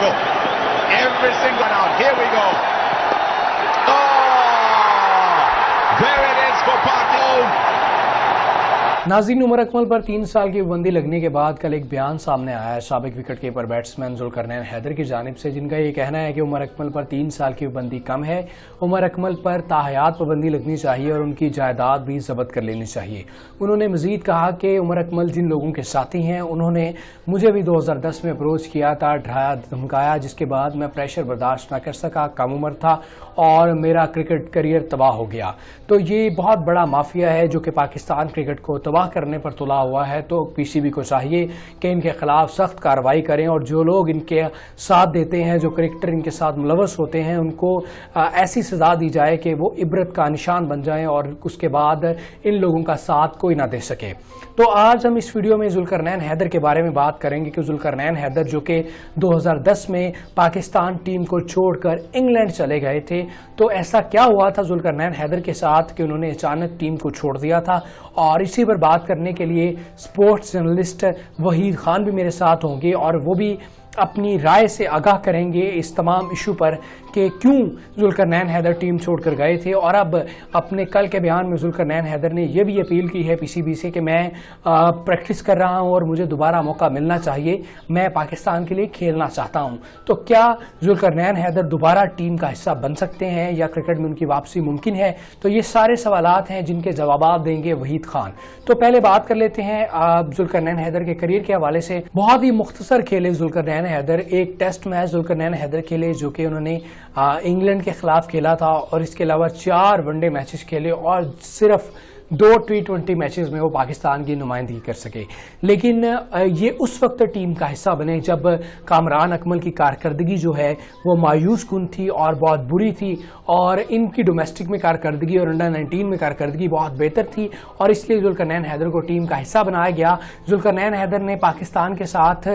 go. Every single out. Here we go. Oh, there it is for Pakistan. नाज़रीन, उमर अकमल पर 3 साल की पाबंदी लगने के बाद कल एक बयान सामने आया है साबिक wicket keeper batsman Zulqarnain Haider की जानिब से, जिनका ये कहना है कि उमर अकमल पर 3 साल की पाबंदी कम है। उमर अकमल पर ताहयात पाबंदी लगनी चाहिए और उनकी जायदाद भी जब्त कर लेनी चाहिए। उन्होंने मजीद कहा कि उमर अकमल जिन लोगों के साथी हैं, उन्होंने मुझे भी 2010 में अप्रोच किया था, डराया धमकाया, जिसके बाद मैं प्रेशर बर्दाश्त न कर सका, कम उम्र था और मेरा क्रिकेट करियर तबाह हो गया। तो ये बहुत बड़ा माफिया है जो कि पाकिस्तान क्रिकेट को तबाह करने पर तुला हुआ है। तो पीसीबी को चाहिए कि इनके खिलाफ सख्त कार्रवाई करें और जो लोग इनके साथ देते हैं, जो क्रिकेटर इनके साथ मुलवस होते हैं, उनको ऐसी सजा दी जाए कि वो इबरत का निशान बन जाएं और उसके बाद इन लोगों का साथ कोई ना दे सके। तो आज हम इस वीडियो में जुल्करनैन हैदर के बारे में बात करेंगे कि जुल्करनैन हैदर जो कि 2010 में पाकिस्तान टीम को छोड़कर इंग्लैंड चले गए थे, तो ऐसा क्या हुआ था जुल्करनैन हैदर के साथ कि उन्होंने अचानक टीम को छोड़ दिया था। और इसी पर बात करने के लिए स्पोर्ट्स जर्नलिस्ट वहीद खान भी मेरे साथ होंगे और वो भी अपनी राय से आगाह करेंगे इस तमाम इशू पर कि क्यों जुल्करनैन हैदर टीम छोड़कर गए थे। और अब अपने कल के बयान में जुल्करनैन हैदर ने यह भी अपील की है पीसीबी से कि मैं प्रैक्टिस कर रहा हूं और मुझे दोबारा मौका मिलना चाहिए, मैं पाकिस्तान के लिए खेलना चाहता हूं। तो क्या जुल्करनैन हैदर दोबारा टीम का हिस्सा बन सकते हैं या क्रिकेट में उनकी वापसी मुमकिन है? तो ये सारे सवालात हैं जिनके जवाब देंगे वहीद खान। तो पहले बात कर लेते हैं जुल्करनैन हैदर के करियर के हवाले से। बहुत ही मुख्तसर खेले जुल्करनैन हैदर। एक टेस्ट मैच जुल्करनैन हैदर खेले जो कि उन्होंने इंग्लैंड के खिलाफ खेला था और इसके अलावा 4 वनडे मैचेस खेले और सिर्फ 2 T20 मैचेस में वो पाकिस्तान की नुमाइंदगी कर सके। लेकिन ये उस वक्त टीम का हिस्सा बने जब कामरान अकमल की कारकर्दगी जो है वो मायूस कुन थी और बहुत बुरी थी और इनकी डोमेस्टिक में कारकर्दगी और अंडर 19 में कारकर्दगी बहुत बेहतर थी और इसलिए जुल्करनैन हैदर को टीम का हिस्सा बनाया गया। जुल्करनैन हैदर ने पाकिस्तान के साथ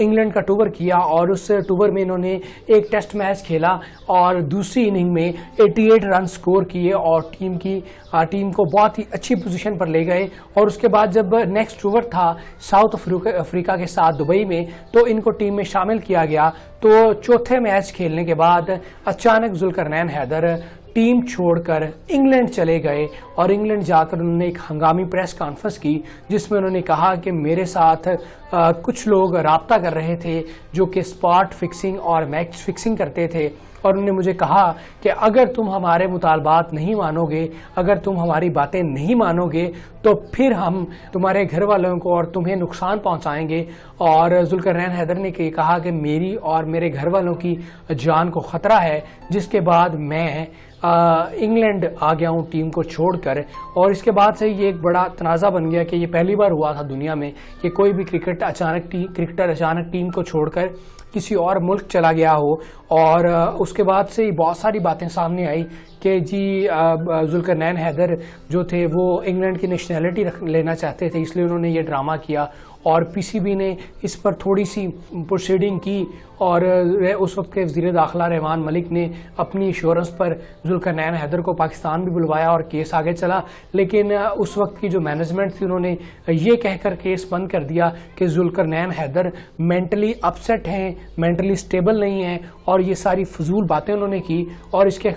इंग्लैंड का टूर किया और उस टूर में इन्होंने एक टेस्ट मैच खेला और दूसरी इनिंग में 88 रन स्कोर किए और टीम को बहुत ही अच्छी पोजीशन पर ले गए। और उसके बाद जब नेक्स्ट टूर था साउथ अफ्रीका के साथ दुबई में, तो इनको टीम में शामिल किया गया। तो चौथे मैच खेलने के बाद अचानक जुल्करनैन हैदर टीम छोड़कर इंग्लैंड चले गए और इंग्लैंड जाकर उन्होंने एक हंगामी प्रेस कॉन्फ्रेंस की जिसमें उन्होंने कहा कि मेरे साथ कुछ लोग राब्ता कर रहे थे जो कि स्पॉट फिक्सिंग और मैच फिक्सिंग करते थे और उन्होंने मुझे कहा कि अगर तुम हमारे मुतालबात नहीं मानोगे, अगर तुम हमारी बातें नहीं मानोगे तो फिर हम तुम्हारे घर वालों को और तुम्हें नुकसान पहुंचाएंगे। और जुल्करनैन हैदर ने कहा कि मेरी और मेरे घर वालों की जान को ख़तरा है, जिसके बाद मैं इंग्लैंड आ गया हूँ टीम को छोड़कर। और इसके बाद से ये एक बड़ा तनाज़ा बन गया कि ये पहली बार हुआ था दुनिया में कि कोई भी क्रिकेटर अचानक टीम को छोड़कर किसी और मुल्क चला गया हो। और उसके बाद से बहुत सारी बातें सामने आई कि जी जुल्करनैन हैदर जो थे वो इंग्लैंड की नेशनैलिटी लेना चाहते थे, इसलिए उन्होंने ये ड्रामा किया और पीसीबी ने इस पर थोड़ी सी प्रोसीडिंग की और उस वक्त के वज़ीर दाखिला रहमान मलिक ने अपनी इंश्योरेंस पर जुल्करनैन हैदर को पाकिस्तान भी बुलवाया और केस आगे चला। लेकिन उस वक्त की जो मैनेजमेंट थी उन्होंने ये कहकर केस बंद कर दिया कि जुल्करनैन हैदर मेंटली अपसेट हैं, मेंटली स्टेबल नहीं हैं और ये सारी फजूल बातें उन्होंने की और इसके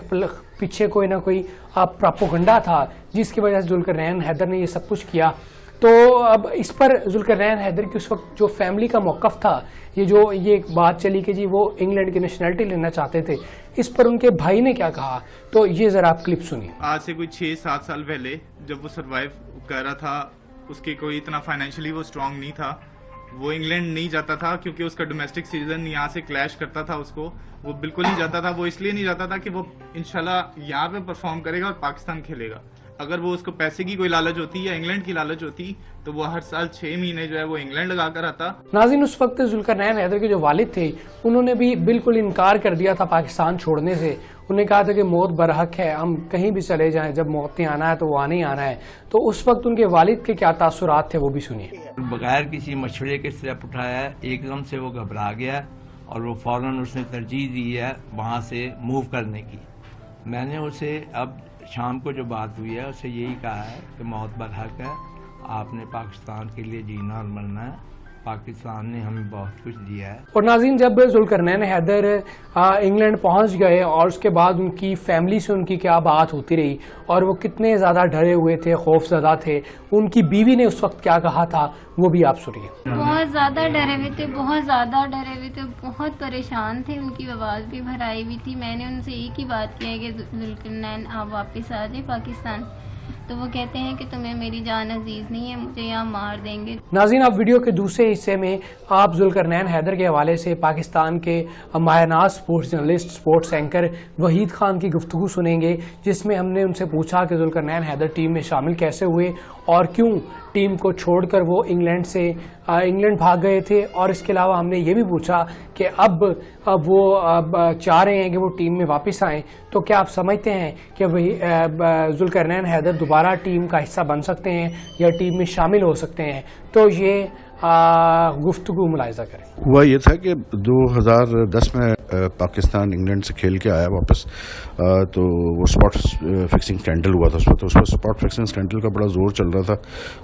पीछे कोई ना कोई प्रोपेगेंडा था जिसकी वजह से जुल्करनैन हैदर ने ये सब कुछ किया। तो अब इस पर जुल्करनैन हैदर की उस वक्त जो फैमिली का मौक़िफ़ था, ये बात चली कि जी वो इंग्लैंड की नेशनैलिटी लेना चाहते थे, इस पर उनके भाई ने क्या कहा, तो ये ज़रा आप क्लिप सुनिए। आज से कोई 6-7 साल पहले जब वो सर्वाइव कर रहा था, उसके कोई इतना फाइनेंशियली वो स्ट्रांग नहीं था, वो इंग्लैंड नहीं जाता था क्योंकि उसका डोमेस्टिक सीजन यहाँ से क्लैश करता था, उसको वो बिल्कुल नहीं जाता था। वो इसलिए नहीं जाता था कि वो इंशाल्लाह यहाँ पे परफॉर्म करेगा और पाकिस्तान खेलेगा। अगर वो उसको पैसे की कोई लालच होती या इंग्लैंड की लालच होती तो वो हर साल 6 महीने जो है वो इंग्लैंड लगा कर आता। नाज़रीन, उस वक्त जुल्करनैन हैदर के जो वालिद थे उन्होंने भी बिल्कुल इनकार कर दिया था पाकिस्तान छोड़ने से। उन्होंने कहा था कि मौत बरहक है, हम कहीं भी चले जाएं, जब मौत ने आना है तो वो आने ही आना है। तो उस वक्त उनके वालिद के क्या तासुरात थे वो भी सुनिए। बगैर किसी मशवरे के स्टेप उठाया है, एकदम से वो घबरा गया और वो फौरन उसने तरजीह दी है वहाँ से मूव करने की। मैंने उसे अब शाम को जो बात हुई है उससे यही कहा है कि मौत बरहक है, आपने पाकिस्तान के लिए जीना और मरना है पाकिस्तान ने हमें बहुत कुछ दिया है। और नाज़रीन, जब जुल्करनैन हैदर इंग्लैंड पहुंच गए और उसके बाद उनकी फैमिली से उनकी क्या बात होती रही और वो कितने ज़्यादा डरे हुए थे, खौफज़दा थे, उनकी बीवी ने उस वक्त क्या कहा था, वो भी आप सुनिए। बहुत ज़्यादा डरे हुए थे, बहुत ज़्यादा डरे हुए थे, बहुत परेशान थे, उनकी आवाज़ भी भराई हुई थी। मैंने उनसे एक ही बात की है कि जुल्करनैन आप वापस आ जाए पाकिस्तान, तो वो कहते हैं कि तुम्हें मेरी जान अजीज नहीं है, मुझे यहाँ मार देंगे। नाज़रीन, अब वीडियो के दूसरे हिस्से में आप जुल्करनैन हैदर के हवाले से पाकिस्तान के मायनाज sports journalist, sports anchor Waheed Khan की गुफ्तगू सुनेंगे, जिसमें हमने उनसे पूछा कि जुल्करनैन हैदर टीम में शामिल कैसे हुए और क्यों टीम को छोड़कर वो इंग्लैंड भाग गए थे। और इसके अलावा हमने ये भी पूछा कि अब वो चाह रहे हैं कि वो टीम में वापस आएँ, तो क्या आप समझते हैं कि वही जुल्करनैन हैदर दोबारा टीम का हिस्सा बन सकते हैं या टीम में शामिल हो सकते हैं। तो ये गुफ्तगू मुलाहिजा करें। हुआ ये था कि 2010 में पाकिस्तान इंग्लैंड से खेल के आया वापस, तो वो स्पॉट फिक्सिंग स्कैंडल हुआ था उस पर स्पॉट फिक्सिंग स्कैंडल का बड़ा जोर चल रहा था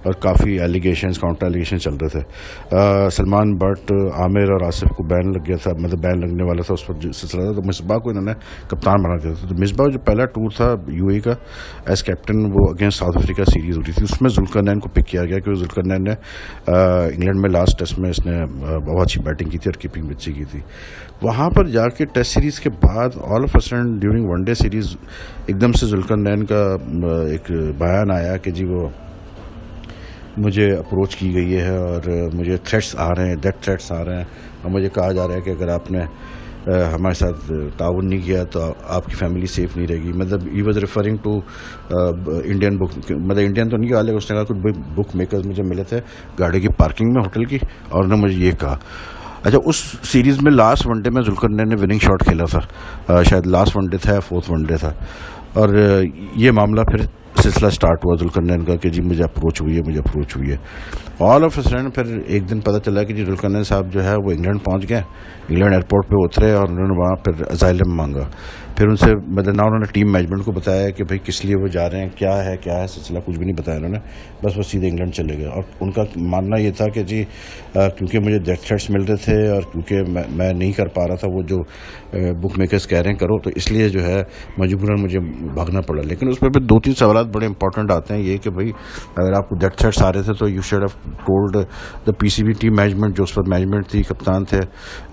और काफ़ी एलिगेशंस, काउंटर एलिगेशन चल रहे थे। सलमान बट, आमिर और आसिफ को बैन लग गया था, मतलब बैन लगने वाला था, उस पर सिलसिला था। तो मिसबाह को इन्होंने कप्तान बना दिया था। तो मिसबाह जो पहला टूर था यूएई का एज कैप्टन, वो अगेंस्ट साउथ अफ्रीका सीरीज़ हो रही थी, उसमें जुल्करनैन को पिक किया गया क्योंकि जुल्करनैन ने इंग्लैंड में लास्ट टेस्ट में इसने बहुत अच्छी बैटिंग की थी और कीपिंग भी अच्छी की थी। वहाँ पर जाके टेस्ट सीरीज़ के बाद all of a sudden during one day series एकदम से जुल्करनैन का एक बयान आया कि जी वो मुझे अप्रोच की गई है और मुझे थ्रेट्स आ रहे हैं, डेथ थ्रेट्स आ रहे हैं और मुझे कहा जा रहा है कि अगर आपने हमारे साथ ताउन नहीं किया तो आपकी फैमिली सेफ नहीं रहेगी। मतलब he was referring to Indian book, मतलब इंडियन तो नहीं कहा, लेकिन उसने कहा कुछ बुक मेकर्स मुझे मिले थे गाड़ी की पार्किंग में होटल की, और उन्होंने मुझे ये कहा। अच्छा, उस सीरीज़ में लास्ट वनडे में जुल्करनैन ने विनिंग शॉट खेला था, शायद लास्ट वनडे था या फोर्थ वनडे था, और ये मामला फिर सिलसिला स्टार्ट हुआ जुल्करनैन का कि जी मुझे अप्रोच हुई है। ऑल ऑफ अ सडन फिर एक दिन पता चला कि जी जुल्करनैन साहब जो है वो इंग्लैंड पहुंच गए, इंग्लैंड एयरपोर्ट पे उतरे और उन्होंने वहाँ फिर असाइलम मांगा। फिर उनसे मतलब ना उन्होंने टीम मैनेजमेंट को बताया कि भाई किस लिए वो जा रहे हैं, क्या है सिलसिला, कुछ भी नहीं बताया उन्होंने, बस वो सीधे इंग्लैंड चले गए। और उनका मानना ये था कि जी क्योंकि मुझे डेथ थ्रेट्स मिल रहे थे और क्योंकि मैं नहीं कर पा रहा था वो जो बुक मेकर्स कह रहे हैं करो, तो इसलिए जो है मजबूरन मुझे भागना पड़ा। लेकिन उस पर भी 2-3 सवाल बड़े इंपॉर्टेंट आते हैं, ये कि भाई अगर आपको डेथ थ्रेट्स आ रहे थे तो you should have told the PCB team management, जो उस पर मैनेजमेंट थी, कप्तान थे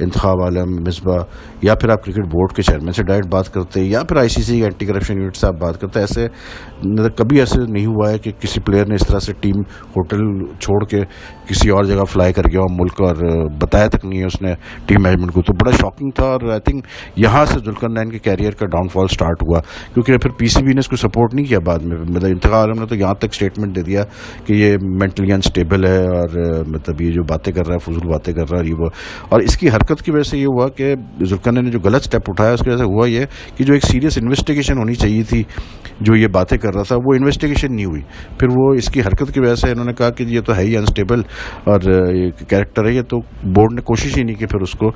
इंतखाब आलम, मिसबा, या फिर आप क्रिकेट बोर्ड के चेयरमैन से डायरेक्ट बात करते, या फिर आईसीसी एंटी करप्शन यूनिट से आप बात करते। ऐसे कभी ऐसे नहीं हुआ है कि किसी प्लेयर ने इस तरह से टीम होटल छोड़ के किसी और जगह फ्लाई कर गया मुल्क और बताया तक नहीं है उसने टीम मैनेजमेंट को। तो बड़ा शॉकिंग था और आई थिंक यहाँ से जुल्करनैन के कैरियर का डाउनफॉल स्टार्ट हुआ, क्योंकि फिर पीसीबी ने इसको सपोर्ट नहीं किया बाद में। मतलब इंतखाब आलम ने तो यहाँ तक स्टेटमेंट दे दिया कि ये मेंटली अनस्टेबल है और मतलब ये जो बातें कर रहा है, फजूल बातें कर रहा है, ये वो। और इसकी हरकत की वजह से ये हुआ कि जुल्करनैन ने जो गलत स्टेप उठाया उसकी वजह से हुआ ये कि जो एक सीरियस इन्वेस्टिगेशन होनी चाहिए थी, जो ये बातें कर रहा था, वो इन्वेस्टिगेशन नहीं हुई। फिर वो इसकी हरकत की वजह से इन्होंने कहा कि ये तो है ही अनस्टेबल और कैरेक्टर है ये, तो बोर्ड ने कोशिश ही नहीं की फिर उसको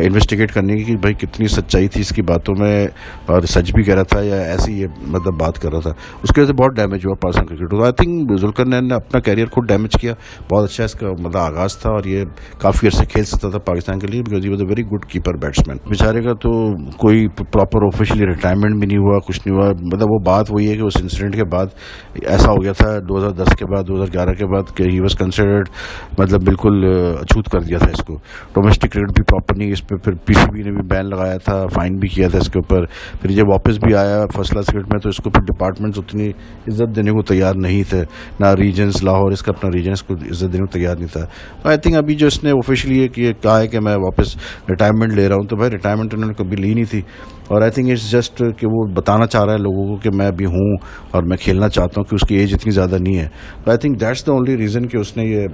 इन्वेस्टिगेट करने की कि भाई कितनी सच्चाई थी इसकी बातों में और सच भी कह रहा था या ऐसी ये मतलब बात कर रहा था। उसकी वजह से बहुत डैमेज हुआ पाकिस्तान क्रिकेट। तो आई थिंक जुल्करनैन ने अपना कैरियर खुद डैमेज किया, बहुत अच्छा इसका मतलब आगाज़ था और ये काफ़ी अर्से खेल सकता था पाकिस्तान के लिए, because he was a very good keeper batsman. बेचारे का तो कोई प्रॉपर ऑफिशियली रिटायरमेंट भी नहीं हुआ, कुछ नहीं हुआ। मतलब वो बात वही है कि उस इंसिडेंट के बाद ऐसा हो गया था 2010 के बाद, 2011 के बाद कि ही वॉज कंसिडर्ड, मतलब बिल्कुल अछूत कर दिया था इसको। डोमेस्टिक क्रिकेट भी प्रॉपर नहीं, इस पर फिर पीसीबी ने भी बैन लगाया था, फाइन भी किया था इसके ऊपर। फिर जब वापस भी आया फर्स्ट क्लास क्रिकेट में तो इसको फिर डिपार्टमेंट्स उतनी इज्जत देने को तैयार नहीं थे, ना रीजन्स, लाहौर इसका अपना रीजन्स को इज्जत देने को तैयार नहीं था। तो आई थिंक अभी जो इसने ऑफिशियली कहा है कि मैं वापस रिटायरमेंट ले रहा हूँ, तो भाई रिटायरमेंट उन्होंने कभी ली नहीं थी। और आई थिंक इट्स जस्ट कि वो बताना चाह रहा है लोगों को कि मैं भी हूँ और मैं खेलना चाहता हूँ, कि उसकी एज इतनी ज़्यादा नहीं है। तो I think that's the only reason कि उसने ये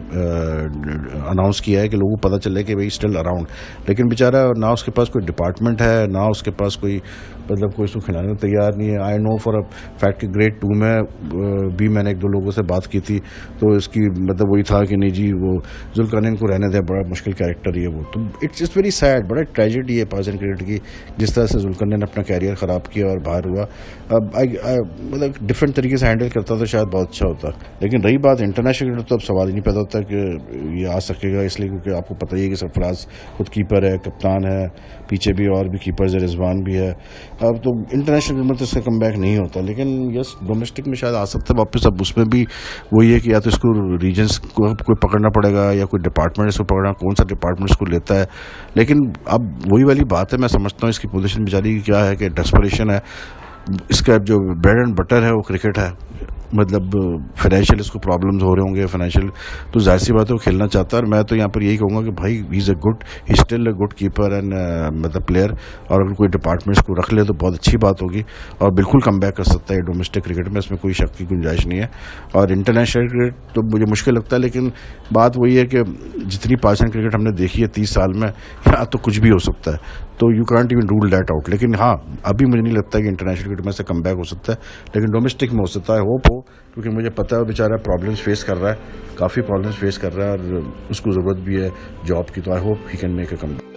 अनाउंस किया है कि लोगों को पता चले कि भाई स्टिल अराउंड। लेकिन बेचारा ना उसके पास कोई डिपार्टमेंट है, ना उसके पास कोई मतलब कोई उसको खिलाने को तैयार नहीं है। I know for a fact कि ग्रेड 2 में भी मैंने 1-2 लोगों से बात की थी, तो इसकी मतलब وہی تھا کہ نہیں جی وہ ذوالقرنین کو رہنے دیں, بڑا مشکل کیریکٹر ہی ہے وہ. تو اٹس ویری سیڈ, بڑا ٹریجڈی ہے پاکستان کرکٹ کی جس طرح سے ذوالقرنین نے اپنا کیریئر خراب کیا اور باہر ہوا. مطلب ڈفرینٹ طریقے سے ہینڈل کرتا تو شاید بہت اچھا ہوتا, لیکن رہی بات انٹرنیشنل کرکٹ تو اب سوال ہی نہیں پیدا ہوتا کہ یہ آ سکے گا, اس لیے کیونکہ آپ کو پتہ ہی ہے کہ سرفراز خود کیپر ہے, کپتان ہے, پیچھے بھی اور بھی کیپرز ہے, رضوان بھی ہے. اب تو انٹرنیشنل کرکٹ میں تو اس کا کم بیک نہیں ہوتا, لیکن یس ڈومیسٹک میں شاید آ سکتا ہے واپس. اب اس میں بھی وہی ہے کہ یا تو اس کو ریجنس کو کوئی پکڑنا پڑے گا یا کوئی ڈپارٹمنٹ اس کو پکڑنا, کون سا ڈپارٹمنٹ اس کو لیتا ہے. لیکن اب وہی والی بات ہے, میں سمجھتا ہوں اس کی پوزیشن بیچاری کی کیا ہے کہ ڈیسپریشن ہے, اس کا جو بریڈ اینڈ بٹر ہے وہ کرکٹ ہے. مطلب فائنینشیل اس کو پرابلمز ہو رہے ہوں گے فائنینشیل, تو ظاہر سی بات ہے وہ کھیلنا چاہتا ہے. اور میں تو یہاں پر یہی کہوں گا کہ بھائی ہی is still a good keeper and مطلب پلیئر, اور اگر کوئی ڈپارٹمنٹ اس کو رکھ لے تو بہت اچھی بات ہوگی اور بالکل کم بیک کر سکتا ہے ڈومیسٹک کرکٹ میں, اس میں کوئی شک کی گنجائش نہیں ہے. اور انٹرنیشنل کرکٹ تو مجھے مشکل لگتا ہے, لیکن بات وہی ہے کہ جتنی پاکستان کرکٹ ہم نے دیکھی ہے 30 سال میں, یہاں تو کچھ بھی ہو سکتا ہے, تو you can't even rule that out. لیکن ہاں ابھی مجھے نہیں لگتا کہ انٹرنیشنل کرکٹ میں سے کم بیک ہو سکتا ہے, لیکن ڈومیسٹک میں ہو سکتا ہے. ہوپ ہو, کیونکہ مجھے پتہ ہے بیچارہ پرابلمس فیس کر رہا ہے, کافی پرابلمس فیس کر رہا ہے, اور اس کو ضرورت بھی ہے جاب کی, تو I hope he can make a come back.